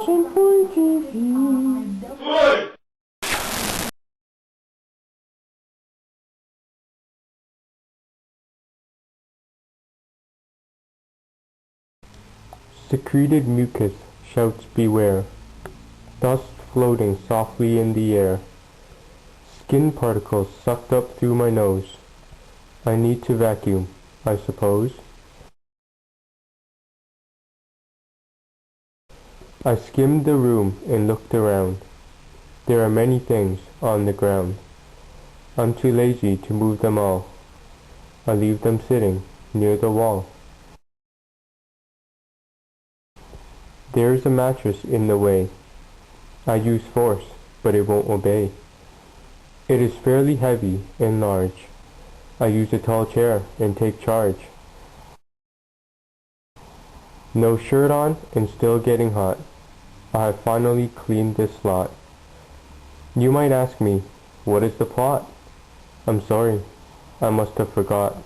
watching for TV. Secreted mucus shouts beware, dust floating softly in the air, skin particles sucked up through my nose. I need to vacuum, I suppose. I skimmed the room and looked around. There are many things on the ground. I'm too lazy to move them all. I leave them sitting near the wall. There's a mattress in the way. I use force, but it won't obey. It is fairly heavy and large. I use a tall chair and take charge. No shirt on and still getting hot. I have finally cleaned this lot. You might ask me, what is the plot? I'm sorry, I must have forgot.